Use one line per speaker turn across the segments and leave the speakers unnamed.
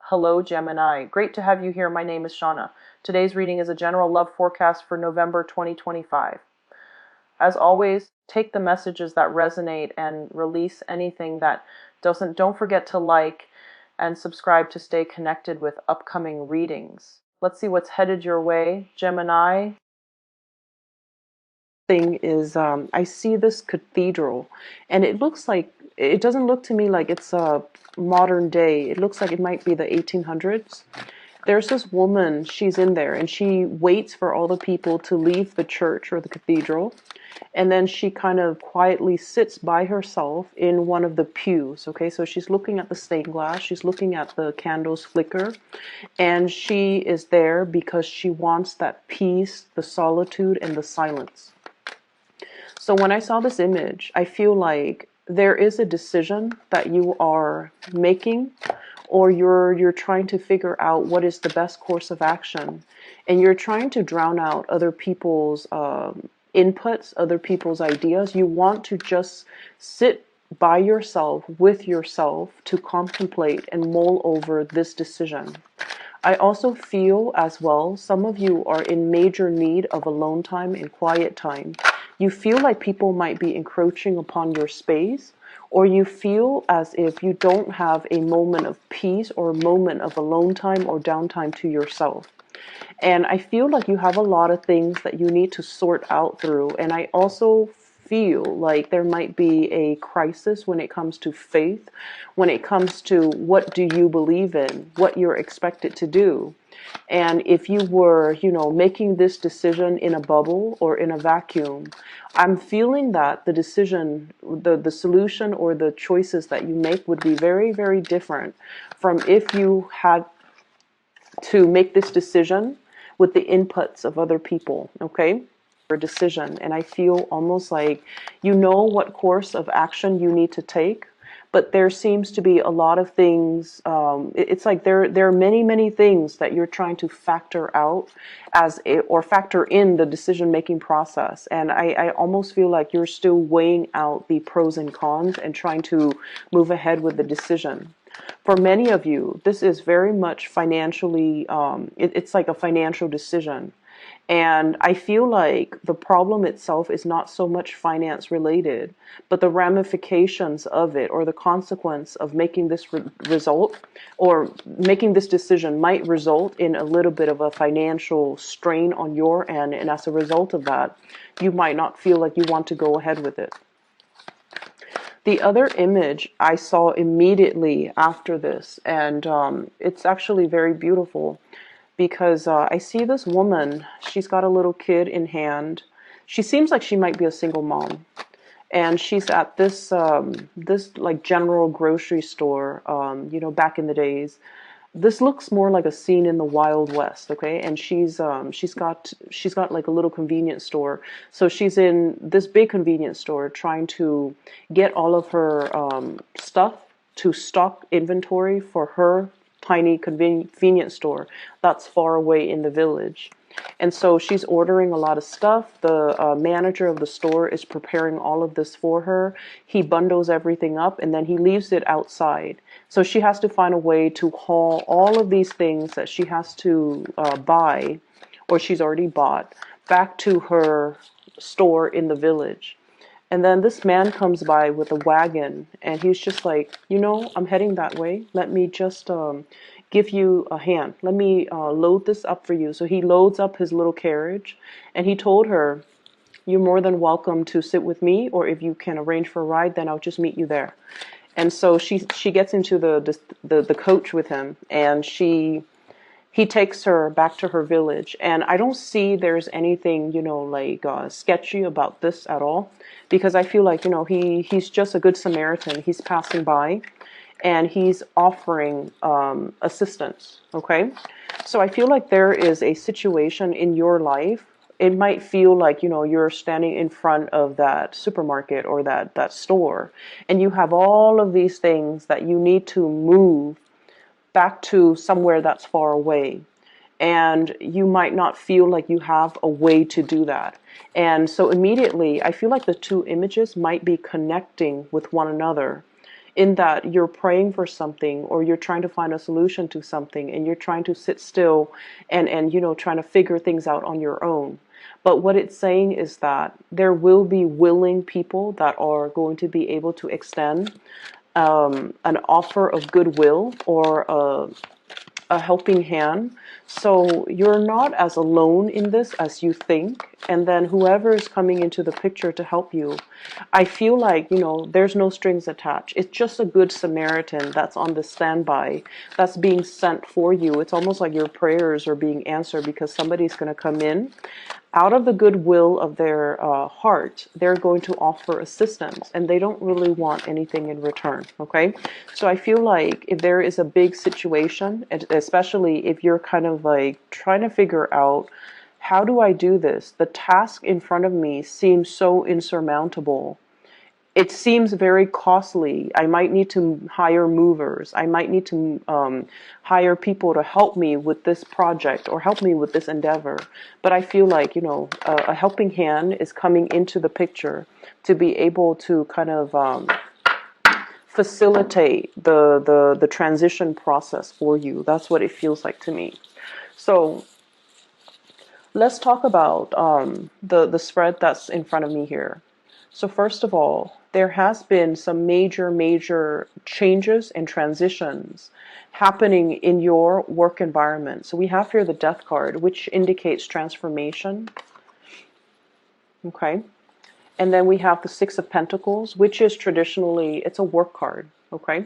Hello, Gemini. Great to have you here. My name is Shauna. Today's reading is a general love forecast for November 2025. As always, take the messages that resonate and release anything that doesn't. Don't forget to like and subscribe to stay connected with upcoming readings. Let's see what's headed your way, Gemini. Thing is, I see this cathedral, and it doesn't look to me like it's a modern day. It looks like it might be the 1800s. There's this woman, she's in there, and she waits for all the people to leave the church or the cathedral, and then she kind of quietly sits by herself in one of the pews. Okay, so she's looking at the stained glass, she's looking at the candles flicker, and she is there because she wants that peace, the solitude, and the silence. So when I saw this image, I feel like there is a decision that you are making, or you're trying to figure out what is the best course of action, and you're trying to drown out other people's inputs, other people's ideas. You want to just sit by yourself, with yourself, to contemplate and mull over this decision. I also feel as well, some of you are in major need of alone time and quiet time. You feel like people might be encroaching upon your space, or you feel as if you don't have a moment of peace or a moment of alone time or downtime to yourself. And I feel like you have a lot of things that you need to sort out through. And I also feel like there might be a crisis when it comes to faith, when it comes to what do you believe in, what you're expected to do. And if you were, making this decision in a bubble or in a vacuum, I'm feeling that the decision, the solution or the choices that you make would be very, very different from if you had to make this decision with the inputs of other people, okay? For decision. And I feel almost like you know what course of action you need to take, but there seems to be a lot of things. It's like there are many things that you're trying to factor out or factor in the decision making process. And I almost feel like you're still weighing out the pros and cons and trying to move ahead with the decision. For many of you, this is very much financially, it's like a financial decision. And I feel like the problem itself is not so much finance related, but the ramifications of it or the consequence of making this result or making this decision might result in a little bit of a financial strain on your end. And as a result of that, you might not feel like you want to go ahead with it. The other image I saw immediately after this, and it's actually very beautiful because I see this woman. She's got a little kid in hand. She seems like she might be a single mom, and she's at this like general grocery store. Back in the days, this looks more like a scene in the Wild West, okay? And she's got like a little convenience store. So she's in this big convenience store trying to get all of her stuff to stock inventory for her tiny convenience store that's far away in the village. And so she's ordering a lot of stuff. The manager of the store is preparing all of this for her. He bundles everything up and then he leaves it outside. So she has to find a way to haul all of these things that she has to buy, or she's already bought, back to her store in the village. And then this man comes by with a wagon, and he's just like, I'm heading that way. Let me just give you a hand. Let me load this up for you. So he loads up his little carriage, and he told her, you're more than welcome to sit with me, or if you can arrange for a ride, then I'll just meet you there. And so she gets into the coach with him, and he takes her back to her village. And I don't see there's anything, sketchy about this at all, because I feel like, he's just a good Samaritan. He's passing by and he's offering assistance. Okay. So I feel like there is a situation in your life. It might feel like, you're standing in front of that supermarket or that store, and you have all of these things that you need to move back to somewhere that's far away. And you might not feel like you have a way to do that. And so immediately, I feel like the two images might be connecting with one another in that you're praying for something, or you're trying to find a solution to something, and you're trying to sit still and trying to figure things out on your own. But what it's saying is that there will be willing people that are going to be able to extend an offer of goodwill, or a helping hand. So you're not as alone in this as you think. And then whoever is coming into the picture to help you, I feel like, there's no strings attached. It's just a good Samaritan that's on the standby, that's being sent for you. It's almost like your prayers are being answered, because somebody's going to come in out of the goodwill of their heart. They're going to offer assistance, and they don't really want anything in return. Okay, so I feel like if there is a big situation, and especially if you're kind of like trying to figure out, how do I do this? The task in front of me seems so insurmountable. It seems very costly. I might need to hire movers. I might need to hire people to help me with this project, or help me with this endeavor. But I feel like, a helping hand is coming into the picture to be able to kind of facilitate the transition process for you. That's what it feels like to me. So let's talk about the spread that's in front of me here. So first of all, there has been some major changes and transitions happening in your work environment. So we have here the Death card, which indicates transformation. Okay. And then we have the Six of Pentacles, which is traditionally, it's a work card. Okay.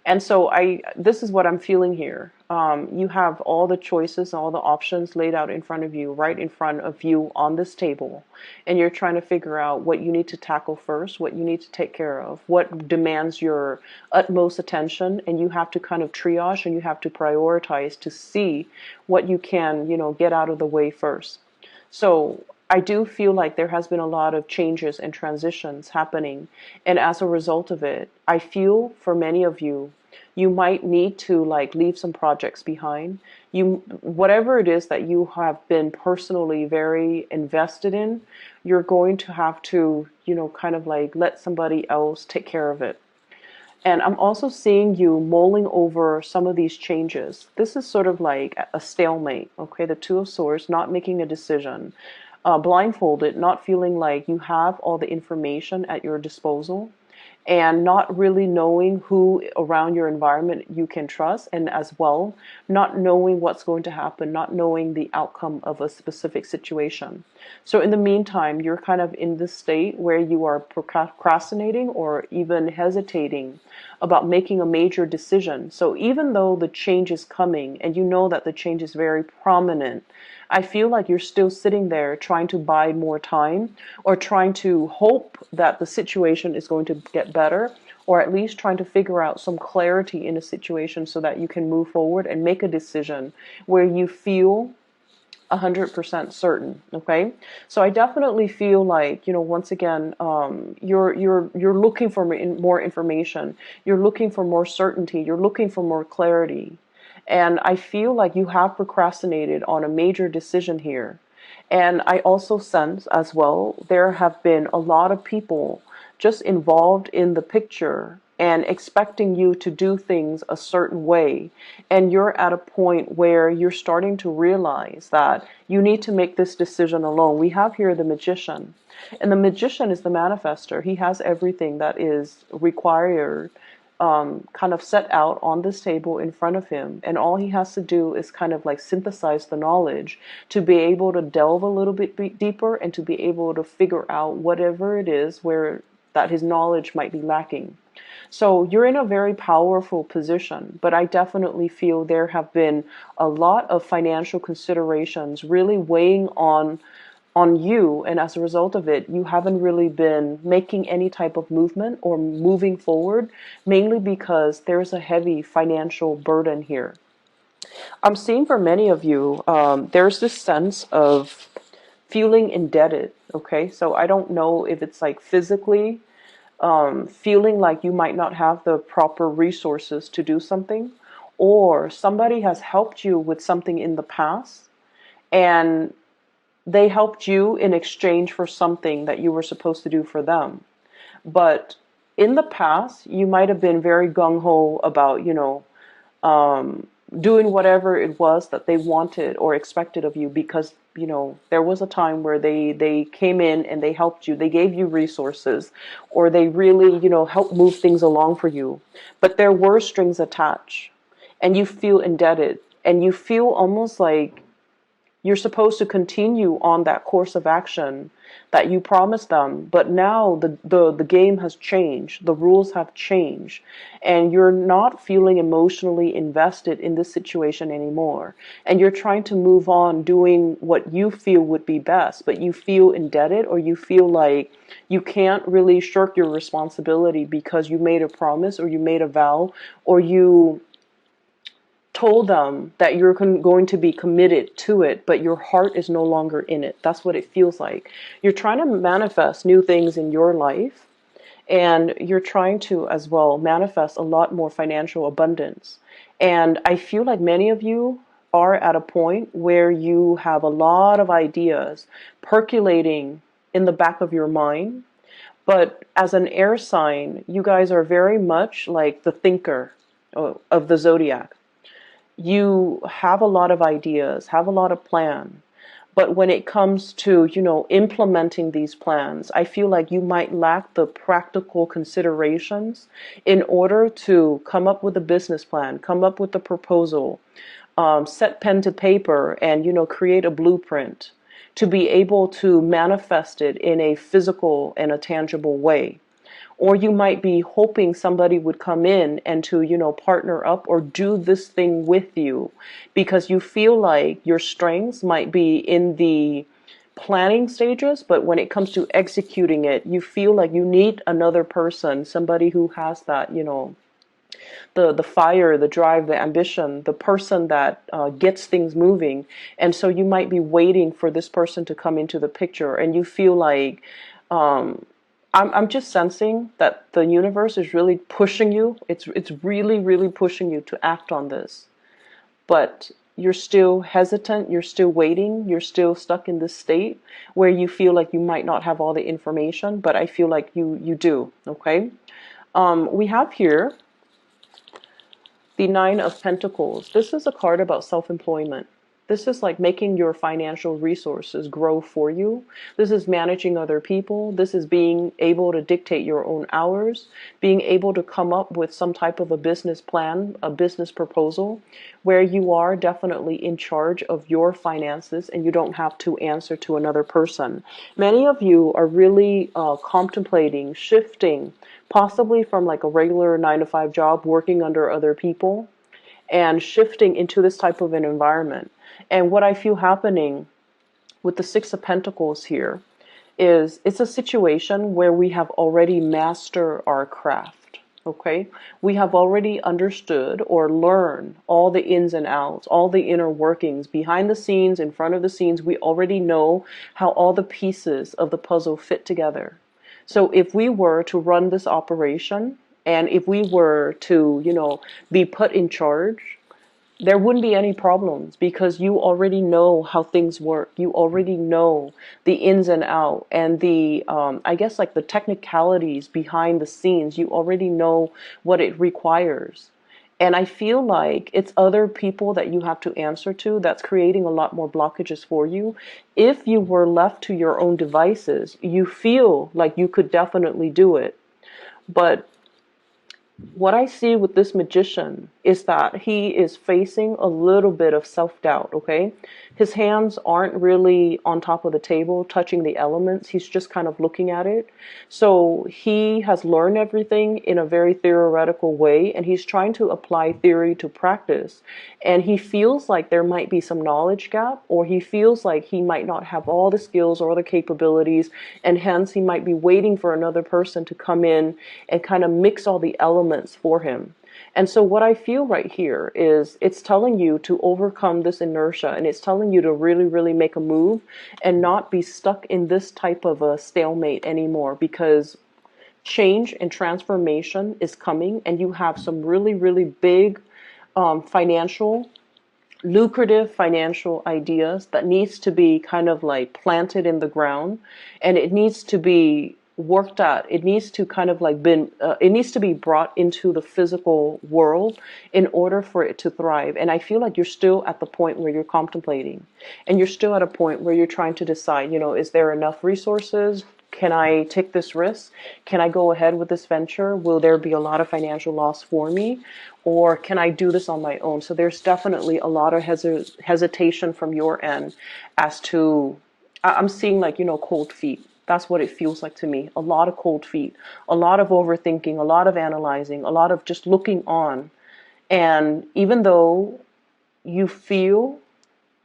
And so this is what I'm feeling here. You have all the choices, all the options laid out in front of you, right in front of you on this table. And you're trying to figure out what you need to tackle first, what you need to take care of, what demands your utmost attention. And you have to kind of triage, and you have to prioritize to see what you can, get out of the way first. So I do feel like there has been a lot of changes and transitions happening. And as a result of it, I feel for many of you, you might need to leave some projects behind. Whatever it is that you have been personally very invested in, you're going to have to, kind of let somebody else take care of it. And I'm also seeing you mulling over some of these changes. This is sort of like a stalemate, okay? The Two of Swords, not making a decision. Blindfolded, not feeling like you have all the information at your disposal, and not really knowing who around your environment you can trust, and as well, not knowing what's going to happen, not knowing the outcome of a specific situation. So in the meantime, you're kind of in this state where you are procrastinating, or even hesitating about making a major decision. So even though the change is coming, and you know that the change is very prominent, I feel like you're still sitting there trying to buy more time, or trying to hope that the situation is going to get better, or at least trying to figure out some clarity in a situation so that you can move forward and make a decision where you feel 100% certain. Okay, so I definitely feel like, once again, you're looking for more information, you're looking for more certainty, you're looking for more clarity. And I feel like you have procrastinated on a major decision here. And I also sense as well, there have been a lot of people just involved in the picture and expecting you to do things a certain way. And you're at a point where you're starting to realize that you need to make this decision alone. We have here the Magician. And the Magician is the manifester. He has everything that is required kind of set out on this table in front of him, and all he has to do is kind of synthesize the knowledge to be able to delve a little bit deeper, and to be able to figure out whatever it is where that his knowledge might be lacking. So you're in a very powerful position, but I definitely feel there have been a lot of financial considerations really weighing on you, and as a result of it, you haven't really been making any type of movement or moving forward, mainly because there's a heavy financial burden here. I'm seeing for many of you, there's this sense of feeling indebted. Okay, so I don't know if it's physically feeling like you might not have the proper resources to do something, or somebody has helped you with something in the past, and they helped you in exchange for something that you were supposed to do for them. But in the past, you might have been very gung-ho about, doing whatever it was that they wanted or expected of you because, there was a time where they came in and they helped you. They gave you resources or they really, helped move things along for you. But there were strings attached and you feel indebted and you feel almost like you're supposed to continue on that course of action that you promised them, but now the game has changed, the rules have changed, and you're not feeling emotionally invested in this situation anymore. And you're trying to move on doing what you feel would be best, but you feel indebted or you feel like you can't really shirk your responsibility because you made a promise or you made a vow or you told them that you're going to be committed to it, but your heart is no longer in it. That's what it feels like. You're trying to manifest new things in your life, and you're trying to as well manifest a lot more financial abundance. And I feel like many of you are at a point where you have a lot of ideas percolating in the back of your mind. But as an air sign, you guys are very much like the thinker of the zodiac. You have a lot of ideas, have a lot of plan. But when it comes to, implementing these plans, I feel like you might lack the practical considerations in order to come up with a business plan, come up with a proposal, set pen to paper and, create a blueprint to be able to manifest it in a physical and a tangible way. Or you might be hoping somebody would come in and to, partner up or do this thing with you because you feel like your strengths might be in the planning stages, but when it comes to executing it, you feel like you need another person, somebody who has that, the fire, the drive, the ambition, the person that gets things moving. And so you might be waiting for this person to come into the picture and you feel like, I'm just sensing that the universe is really pushing you. It's really, really pushing you to act on this. But you're still hesitant, you're still waiting, you're still stuck in this state where you feel like you might not have all the information, but I feel like you do, okay? We have here the Nine of Pentacles. This is a card about self-employment. This is like making your financial resources grow for you. This is managing other people. This is being able to dictate your own hours, being able to come up with some type of a business plan, a business proposal, where you are definitely in charge of your finances and you don't have to answer to another person. Many of you are really contemplating shifting, possibly from like a regular 9 to 5 job, working under other people, and shifting into this type of an environment. And what I feel happening with the Six of Pentacles here is it's a situation where we have already mastered our craft. Okay, we have already understood or learned all the ins and outs, all the inner workings behind the scenes, in front of the scenes. We already know how all the pieces of the puzzle fit together. So if we were to run this operation and if we were to, be put in charge, there wouldn't be any problems because you already know how things work. You already know the ins and out and the, I guess like the technicalities behind the scenes. You already know what it requires. And I feel like it's other people that you have to answer to that's creating a lot more blockages for you. If you were left to your own devices, you feel like you could definitely do it. But what I see with this magician is that he is facing a little bit of self-doubt, okay? His hands aren't really on top of the table touching the elements. He's just kind of looking at it. So he has learned everything in a very theoretical way, and he's trying to apply theory to practice. And he feels like there might be some knowledge gap, or he feels like he might not have all the skills or the capabilities, and hence he might be waiting for another person to come in and kind of mix all the elements for him. And so what I feel right here is it's telling you to overcome this inertia, and it's telling you to really, really make a move and not be stuck in this type of a stalemate anymore, because change and transformation is coming, and you have some really, really big lucrative financial ideas that needs to be kind of like planted in the ground, and it needs to be worked at. It needs to kind of like it needs to be brought into the physical world in order for it to thrive. And I feel like you're still at the point where you're contemplating, and you're still at a point where you're trying to decide, is there enough resources? Can I take this risk? Can I go ahead with this venture? Will there be a lot of financial loss for me? Or can I do this on my own? So there's definitely a lot of hesitation from your end as to, I'm seeing like, cold feet. That's what it feels like to me. A lot of cold feet, a lot of overthinking, a lot of analyzing, a lot of just looking on. And even though you feel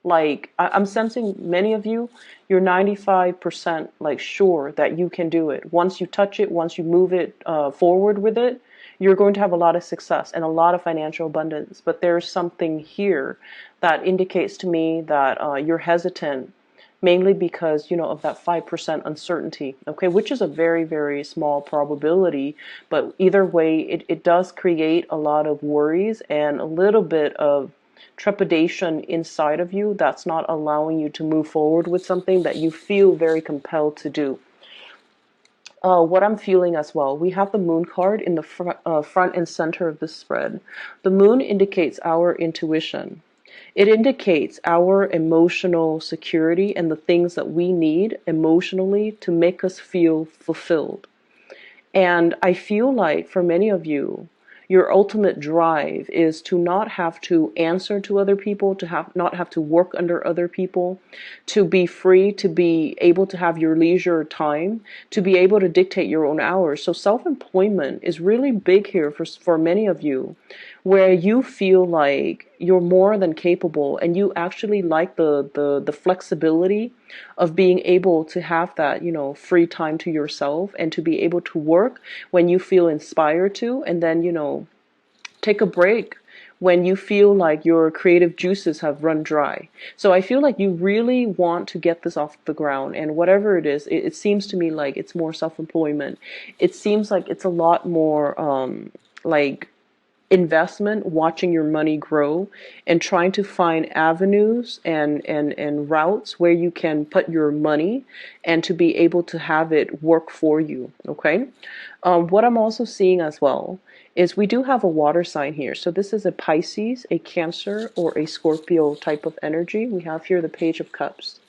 like, I'm sensing many of you, you're 95% like sure that you can do it. Once you touch it, once you move it forward with it, you're going to have a lot of success and a lot of financial abundance. But there's something here that indicates to me that you're hesitant, mainly because, of that 5% uncertainty, okay, which is a very, very small probability. But either way, it does create a lot of worries and a little bit of trepidation inside of you that's not allowing you to move forward with something that you feel very compelled to do. What I'm feeling as well, we have the moon card in the front and center of this spread. The moon indicates our intuition. It indicates our emotional security and the things that we need emotionally to make us feel fulfilled. And I feel like for many of you, your ultimate drive is to not have to answer to other people, to not have to work under other people, to be free, to be able to have your leisure time, to be able to dictate your own hours. So self-employment is really big here for many of you, where you feel like you're more than capable and you actually like the flexibility of being able to have that, free time to yourself and to be able to work when you feel inspired to, and then, take a break when you feel like your creative juices have run dry. So I feel like you really want to get this off the ground, and whatever it is, it seems to me like it's more self-employment. It seems like it's a lot more like investment, watching your money grow and trying to find avenues and routes where you can put your money and to be able to have it work for you. Okay. What I'm also seeing as well is we do have a water sign here. So this is a Pisces, a Cancer, or a Scorpio type of energy. We have here the Page of Cups.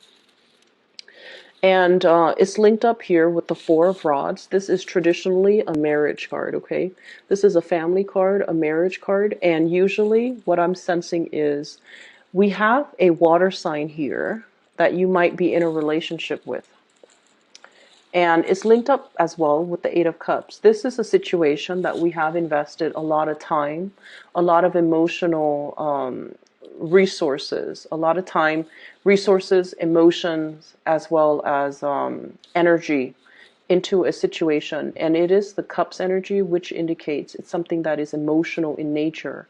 And it's linked up here with the Four of Rods. This is traditionally a marriage card, okay? This is a family card, a marriage card, and usually what I'm sensing is we have a water sign here that you might be in a relationship with. And it's linked up as well with the Eight of Cups. This is a situation that we have invested a lot of time, a lot of emotional resources, a lot of time, resources, emotions, as well as energy into a situation. And it is the Cups energy, which indicates it's something that is emotional in nature.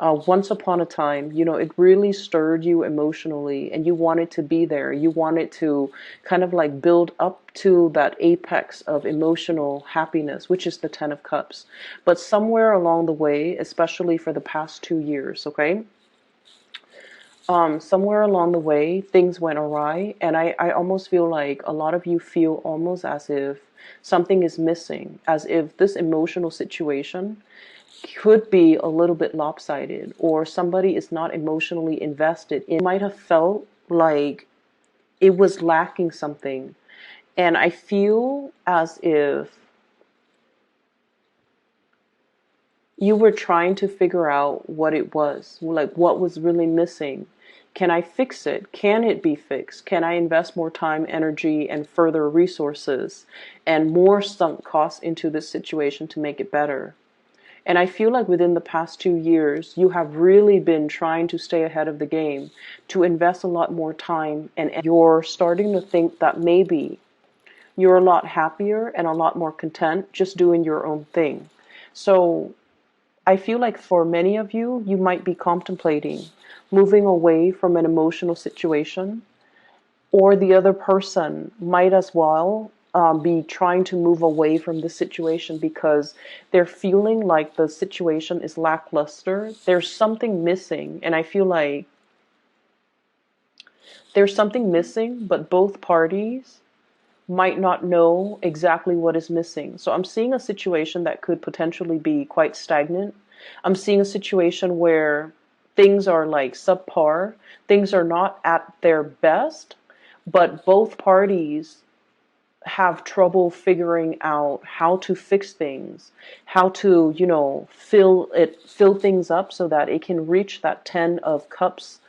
Once upon a time, it really stirred you emotionally and you wanted to be there. You wanted to kind of like build up to that apex of emotional happiness, which is the Ten of Cups. But somewhere along the way, especially for the past 2 years, okay? Somewhere along the way, things went awry, and I almost feel like a lot of you feel almost as if something is missing, as if this emotional situation could be a little bit lopsided, or somebody is not emotionally invested. It might have felt like it was lacking something, and I feel as if you were trying to figure out what it was, like what was really missing. Can I fix it? Can it be fixed? Can I invest more time, energy, and further resources and more sunk costs into this situation to make it better? And I feel like within the past 2 years, you have really been trying to stay ahead of the game, to invest a lot more time, and you're starting to think that maybe you're a lot happier and a lot more content just doing your own thing. So I feel like for many of you, you might be contemplating moving away from an emotional situation, or the other person might as well be trying to move away from the situation because they're feeling like the situation is lackluster. There's something missing, and I feel like there's something missing, but both parties might not know exactly what is missing. So I'm seeing a situation that could potentially be quite stagnant. I'm seeing a situation where things are like subpar, things are not at their best, but both parties have trouble figuring out how to fix things, how to, fill things up so that it can reach that 10 of cups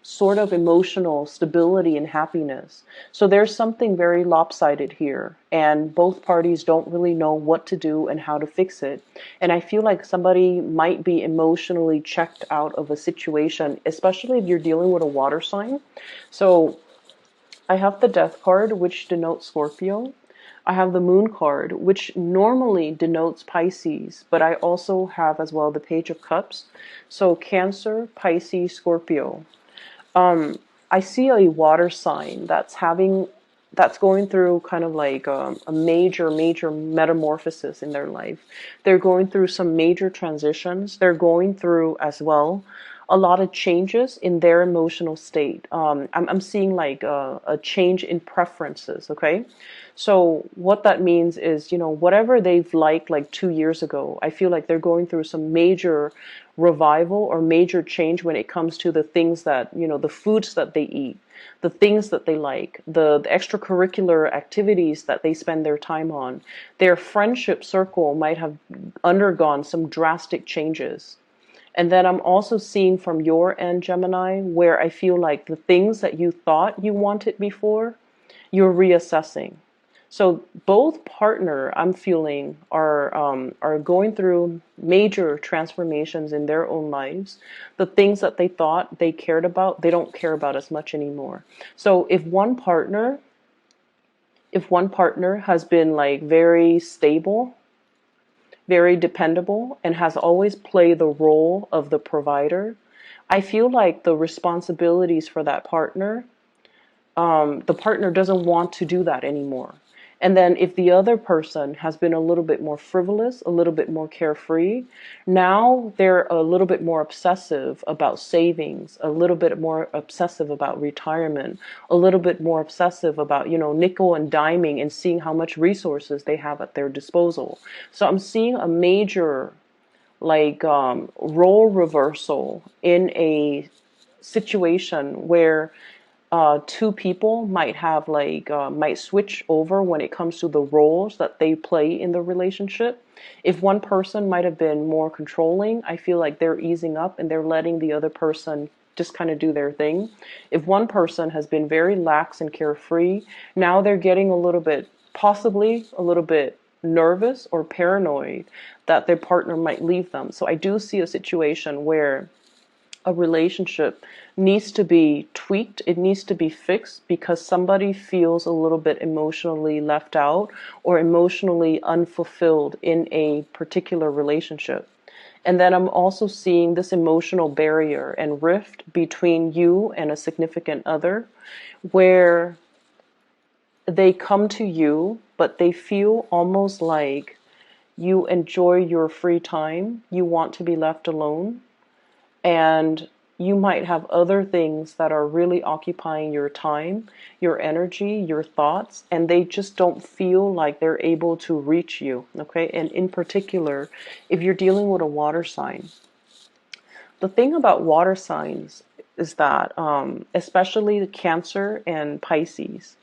sort of emotional stability and happiness. So there's something very lopsided here, and both parties don't really know what to do and how to fix it. And I feel like somebody might be emotionally checked out of a situation, especially if you're dealing with a water sign. So I have the Death card, which denotes Scorpio. I have the Moon card, which normally denotes Pisces, but I also have as well the Page of Cups. So Cancer, Pisces, Scorpio. I see a water sign that's going through kind of like a major metamorphosis in their life. They're going through some major transitions. They're going through as well a lot of changes in their emotional state. I'm seeing like a change in preferences. Okay, so what that means is, whatever they've liked like 2 years ago, I feel like they're going through some major revival or major change when it comes to the things that, the foods that they eat, the things that they like, the extracurricular activities that they spend their time on. Their friendship circle might have undergone some drastic changes. And then I'm also seeing from your end, Gemini, where I feel like the things that you thought you wanted before, you're reassessing. So both partner, I'm feeling, are going through major transformations in their own lives. The things that they thought they cared about, they don't care about as much anymore. So if one partner has been like very stable, very dependable, and has always played the role of the provider, I feel like the responsibilities for that partner, the partner doesn't want to do that anymore. And then if the other person has been a little bit more frivolous, a little bit more carefree, now they're a little bit more obsessive about savings, a little bit more obsessive about retirement, a little bit more obsessive about, nickel and diming and seeing how much resources they have at their disposal. So I'm seeing a major like role reversal in a situation where two people might have like might switch over when it comes to the roles that they play in the relationship. If one person might have been more controlling, I feel like they're easing up and they're letting the other person just kind of do their thing. If one person has been very lax and carefree, now they're getting a little bit, possibly a little bit nervous or paranoid that their partner might leave them. So I do see a situation where a relationship needs to be tweaked, it needs to be fixed because somebody feels a little bit emotionally left out or emotionally unfulfilled in a particular relationship. And then I'm also seeing this emotional barrier and rift between you and a significant other where they come to you, but they feel almost like you enjoy your free time, you want to be left alone, and you might have other things that are really occupying your time, your energy, your thoughts, and they just don't feel like they're able to reach you. Okay. And in particular, if you're dealing with a water sign, the thing about water signs is that, especially the Cancer and Pisces,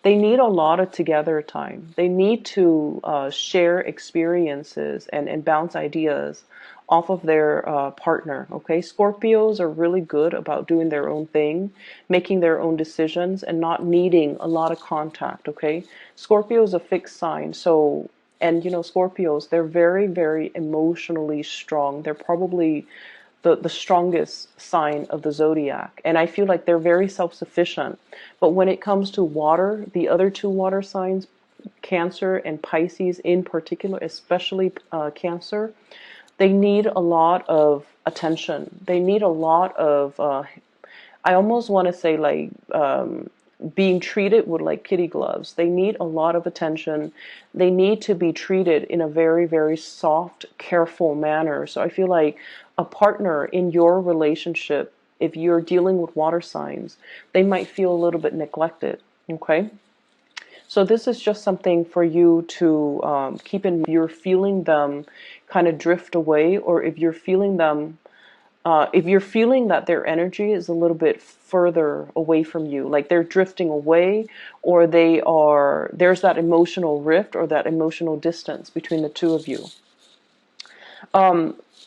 they need a lot of together time. They need to share experiences and bounce ideas off of their partner. Okay, Scorpios are really good about doing their own thing, making their own decisions, and not needing a lot of contact. Okay, Scorpio is a fixed sign, so. And Scorpios, they're very emotionally strong. They're probably the strongest sign of the zodiac. And I feel like they're very self-sufficient. But when it comes to water, the other two water signs, Cancer and Pisces in particular, especially Cancer, they need a lot of attention. They need a lot of, I almost want to say like, being treated with like kitty gloves. They need a lot of attention. They need to be treated in a very soft, careful manner. So I feel like a partner in your relationship, if you're dealing with water signs, they might feel a little bit neglected. Okay. So this is just something for you to keep in. If you're feeling them kind of drift away, or if you're feeling that their energy is a little bit further away from you, like they're drifting away, or there's that emotional rift or that emotional distance between the two of you.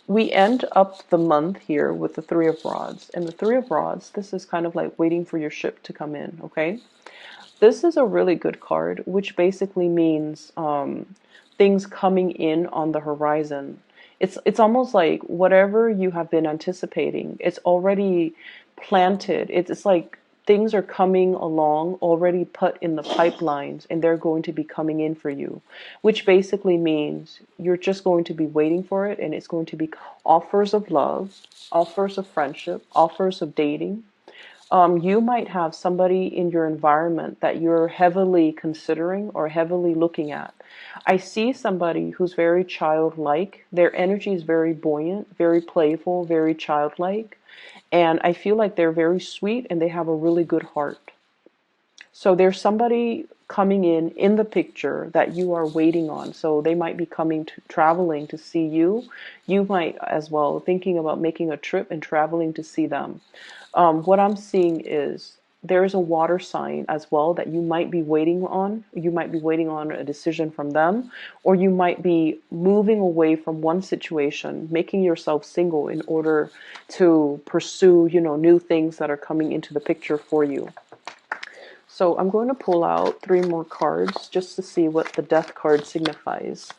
We end up the month here with the Three of Rods. And the Three of Rods, this is kind of like waiting for your ship to come in, okay? This is a really good card, which basically means things coming in on the horizon. It's almost like whatever you have been anticipating, it's already planted. It's like things are coming along already put in the pipelines, and they're going to be coming in for you, which basically means you're just going to be waiting for it, and it's going to be offers of love, offers of friendship, offers of dating. You might have somebody in your environment that you're heavily considering or heavily looking at. I see somebody who's very childlike. Their energy is very buoyant, very playful, very childlike. And I feel like they're very sweet and they have a really good heart. So there's somebody coming in the picture that you are waiting on. So they might be traveling to see you. You might as well thinking about making a trip and traveling to see them. What I'm seeing is there's a water sign as well that you might be waiting on. You might be waiting on a decision from them, or you might be moving away from one situation, making yourself single in order to pursue, new things that are coming into the picture for you. So I'm going to pull out 3 more cards just to see what the death card signifies.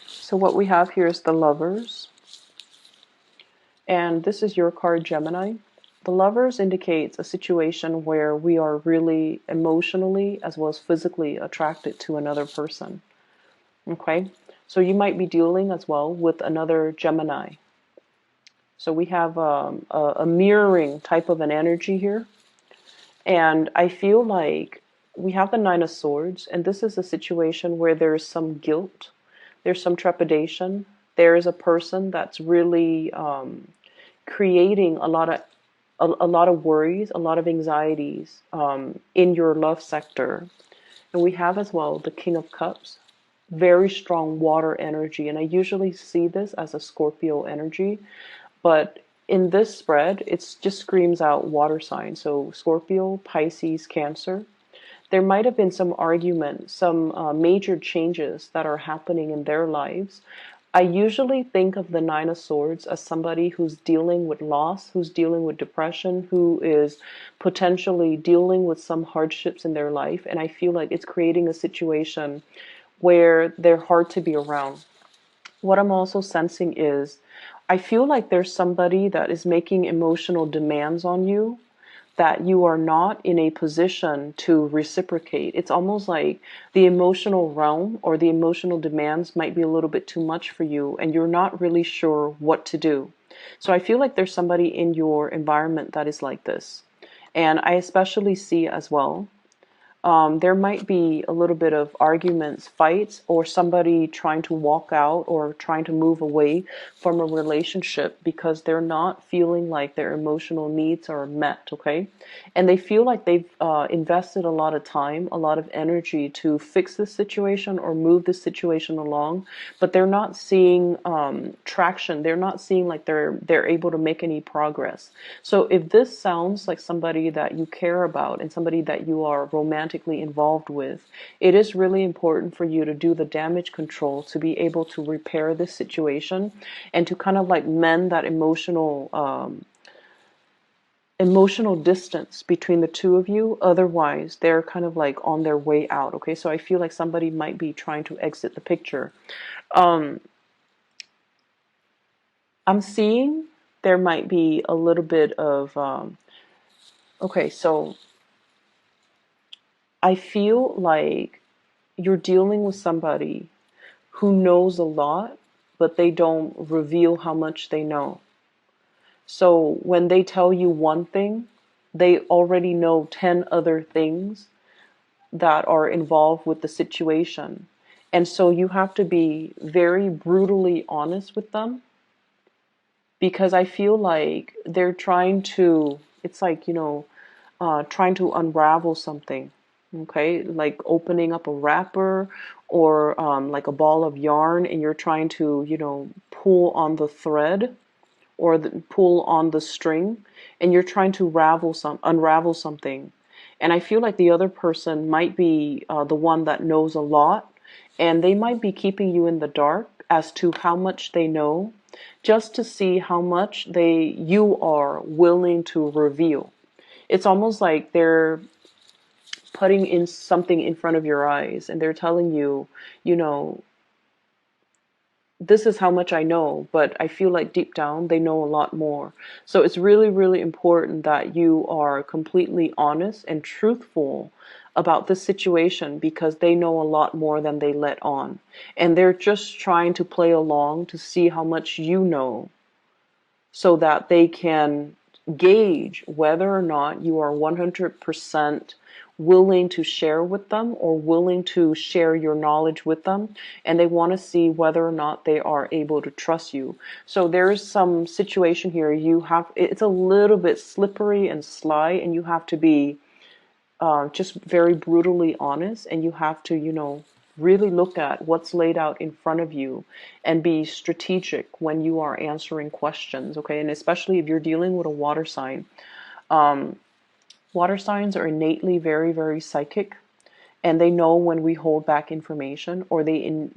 So what we have here is the Lovers. And this is your card, Gemini. The Lovers indicates a situation where we are really emotionally as well as physically attracted to another person. Okay? So you might be dealing as well with another Gemini. So we have a mirroring type of an energy here. And I feel like we have the Nine of Swords, and this is a situation where there is some guilt, there's some trepidation, there is a person that's really creating a lot of worries, a lot of anxieties in your love sector. And we have as well the King of Cups, very strong water energy, and I usually see this as a Scorpio energy, but in this spread, it just screams out water sign. So Scorpio, Pisces, Cancer. There might have been some argument, some major changes that are happening in their lives. I usually think of the Nine of Swords as somebody who's dealing with loss, who's dealing with depression, who is potentially dealing with some hardships in their life. And I feel like it's creating a situation where they're hard to be around. What I'm also sensing is I feel like there's somebody that is making emotional demands on you that you are not in a position to reciprocate. It's almost like the emotional realm or the emotional demands might be a little bit too much for you and you're not really sure what to do. So I feel like there's somebody in your environment that is like this. And I especially see as well there might be a little bit of arguments, fights, or somebody trying to walk out or trying to move away from a relationship because they're not feeling like their emotional needs are met, okay? And they feel like they've invested a lot of time, a lot of energy to fix this situation or move this situation along, but they're not seeing traction. They're not seeing like they're able to make any progress. So if this sounds like somebody that you care about and somebody that you are romantically involved with, it is really important for you to do the damage control to be able to repair this situation and to kind of like mend that emotional distance between the two of you. Otherwise, they're kind of like on their way out. Okay, so I feel like somebody might be trying to exit the picture. I'm seeing there might be a little bit of okay, so I feel like you're dealing with somebody who knows a lot, but they don't reveal how much they know. So when they tell you one thing, they already know 10 other things that are involved with the situation. And so you have to be very brutally honest with them, because I feel like they're trying to, it's like, trying to unravel something, okay? Like opening up a wrapper, or like a ball of yarn, and you're trying to, pull on the thread, or pull on the string, and you're trying to unravel something. And I feel like the other person might be the one that knows a lot, and they might be keeping you in the dark as to how much they know, just to see how much you are willing to reveal. It's almost like they're putting in something in front of your eyes, and they're telling you, you know, this is how much I know, but I feel like deep down they know a lot more. So it's really, really important that you are completely honest and truthful about this situation, because they know a lot more than they let on. And they're just trying to play along to see how much you know, so that they can gauge whether or not you are 100% willing to share with them, or willing to share your knowledge with them. And they want to see whether or not they are able to trust you. So there's some situation here, it's a little bit slippery and sly, and you have to be just very brutally honest, and you have to, really look at what's laid out in front of you, and be strategic when you are answering questions, okay? And especially if you're dealing with a water sign. Water signs are innately very, very psychic, and they know when we hold back information, or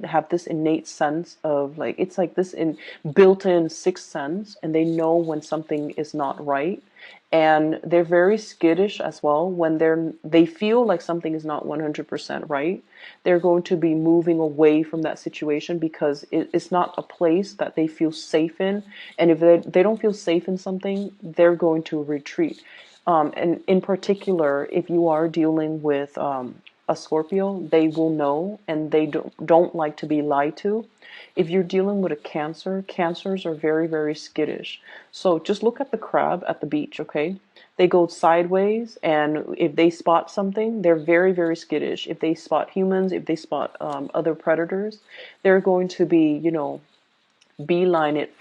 have this innate sense of, like, it's like this built-in sixth sense, and they know when something is not right. And they're very skittish as well when they feel like something is not 100% right. They're going to be moving away from that situation, because it's not a place that they feel safe in. And if they don't feel safe in something, they're going to retreat. And in particular, if you are dealing with a Scorpio, they will know, and they don't like to be lied to. If you're dealing with a Cancer, Cancers are very, very skittish. So just look at the crab at the beach, okay? They go sideways, and if they spot something, they're very, very skittish. If they spot humans, if they spot other predators, they're going to be, beeline it